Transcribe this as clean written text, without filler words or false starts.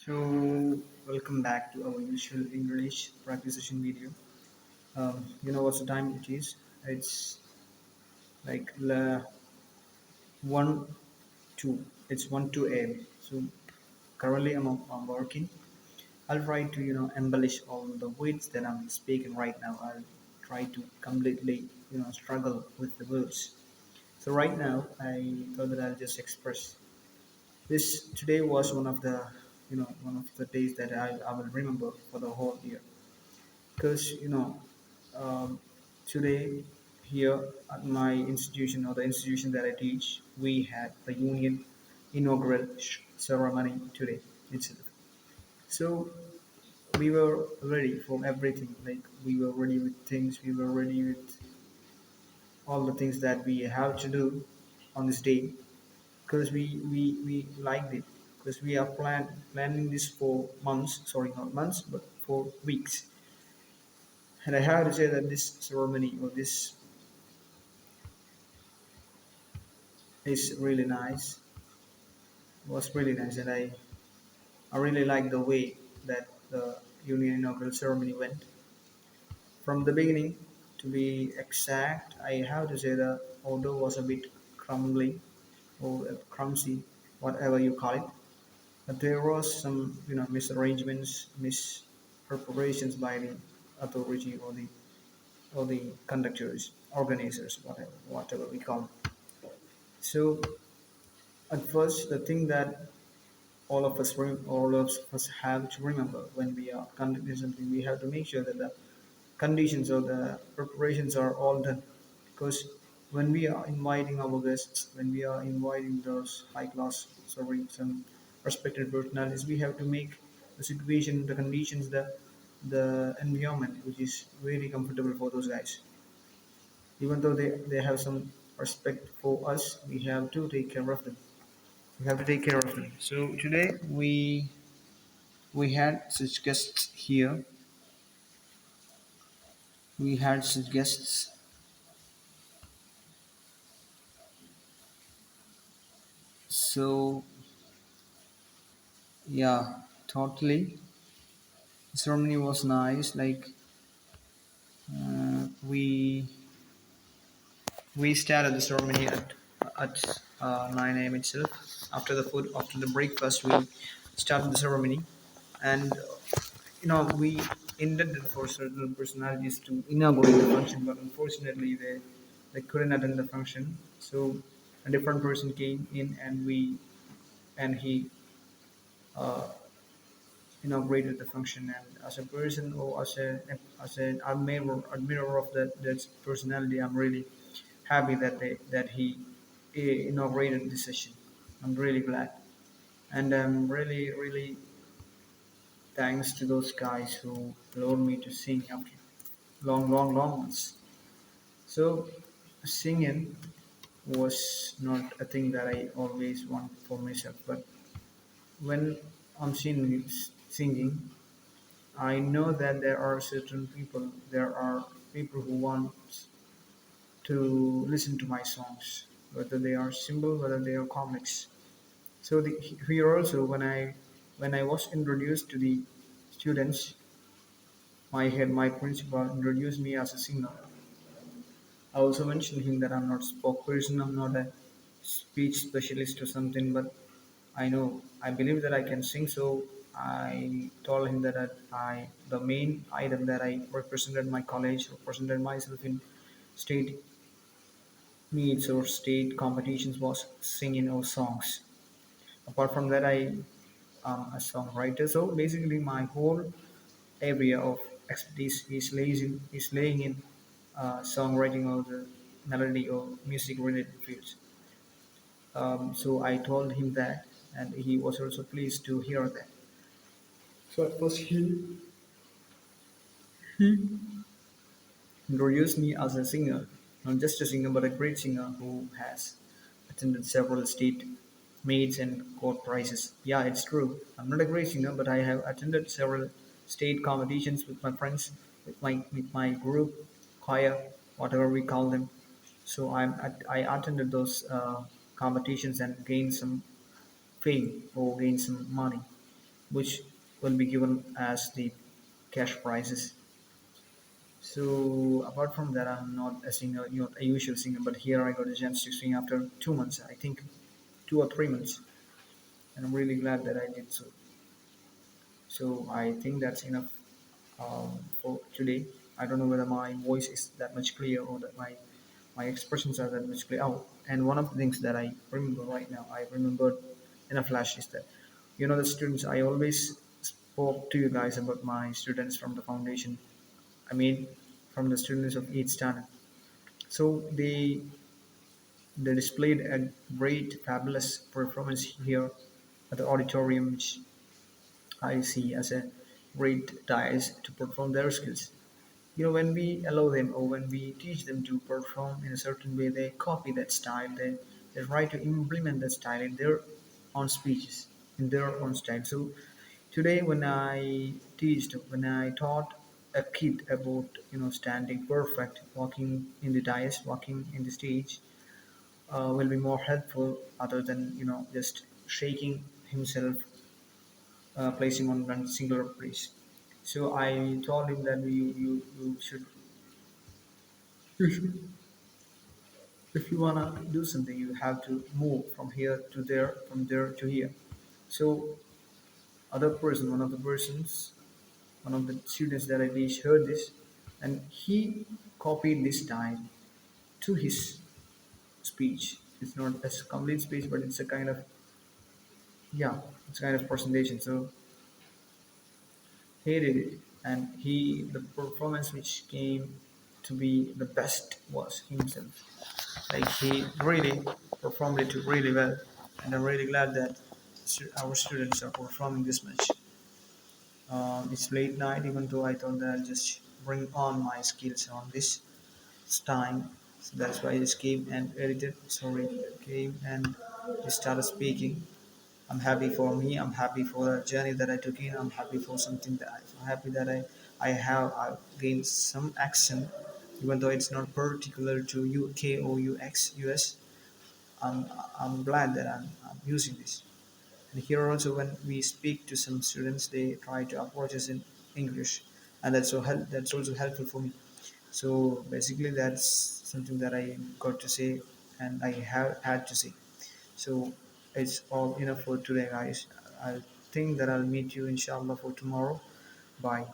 So, welcome back to our usual English practice session video. You know what's the time it is? It's like 1 2. It's 1 2 a.m. So, currently I'm working. I'll try to embellish all the words that I'm speaking right now. I'll try to completely struggle with the words. So, right now, I thought that I'll just express this. Today was one of the days that I will remember for the whole year. Because um, today here at my institution, or the institution that I teach, we had the union inaugural ceremony today itself. So we were ready for everything. Like, we were ready with things, we were ready with all the things that we have to do on this day, because we liked it, because we are planning this for months, sorry, not months, but for weeks. And I have to say that this ceremony, or this, is really nice. Was really nice, and I really like the way that the union inaugural ceremony went from the beginning. To be exact, I have to say the order was a bit crumbly, or clumsy, whatever you call it. But there was some misarrangements, mispreparations by the authority, or the conductors, organizers, whatever we call it. So at first, the thing that all of us have to remember when we are conducting something, we have to make sure that the conditions or the preparations are all done. Because when we are inviting our guests, when we are inviting those high class, sorry, some respected personalities, we have to make the situation, the conditions, the environment, which is really comfortable for those guys. Even though they have some respect for us, we have to take care of them. We have to take care of them. So today we had such guests here. We had such guests. So yeah, totally. The ceremony was nice. Like, we started the ceremony at 9 a.m. itself. After the food, after the breakfast, we started the ceremony, and we intended for certain personalities to inaugurate the function, but unfortunately they couldn't attend the function. So a different person came in, and he uh, inaugurated the function. And as a person, or as an admirer of that personality, I'm really happy that he inaugurated this session. I'm really glad, and I'm really thanks to those guys who allowed me to sing after long months. So singing was not a thing that I always want for myself, but when I'm singing, I know that there are people who want to listen to my songs, whether they are simple, whether they are complex. So here also, when I was introduced to the students, my principal introduced me as a singer. I also mentioned him that I'm not a spokesperson, I'm not a speech specialist or something, but I believe that I can sing. So I told him that the main item that I represented my college, represented myself in state meets or state competitions, was singing or songs. Apart from that, I am a songwriter. So basically, my whole area of expertise is laying in songwriting, or the melody or music related fields. So I told him that, and he was also pleased to hear that. So at first he introduced me as a singer, not just a singer, but a great singer who has attended several state meets and got prizes. Yeah, it's true. I'm not a great singer, but I have attended several state competitions with my friends, with my group, choir, whatever we call them. So I attended those competitions and gained some fame, or gained some money. which will be given as the cash prizes. So apart from that, I'm not a singer, not a usual singer, but here I got a chance to sing after 2 months, I think, 2 or 3 months, and I'm really glad that I did so. So I think that's enough for today. I don't know whether my voice is that much clear or that my expressions are that much clear. Oh, and one of the things that I remember right now, I remembered in a flash is that, the students, I always spoke to you guys about my students from the foundation. I mean, from the students of each standard. So they displayed a great, fabulous performance here at the auditorium, which I see as a great dice to perform their skills. When we allow them or when we teach them to perform in a certain way, they copy that style. They try to implement that style in their own speeches, in their own style. So today, when I taught a kid about standing perfect, walking in the dais, walking in the stage, will be more helpful other than just shaking himself, placing on one singular place. So I told him that you should, if you wanna do something, you have to move from here to there, from there to here. So one of the persons, one of the students that I teach heard this, and he copied this style to his speech. It's not a complete speech, but it's a kind of, yeah, it's kind of presentation. So he did it, and the performance which came to be the best was himself. Like he really performed it really well, and I'm really glad that our students are performing this much. It's late night, even though I thought that I'll just bring on my skills on this time. So that's why I just came and edited. Sorry, came and just started speaking. I'm happy for me. I'm happy for the journey that I took in. I'm happy for something that I'm happy that I gained some accent, even though it's not particular to UK or US. I'm I'm glad that I'm using this. And here also, when we speak to some students, they try to approach us in English, and that's also helpful for me. So basically, that's something that I got to say, and I have had to say. So it's all enough for today, guys. I think that I'll meet you inshallah for tomorrow. Bye.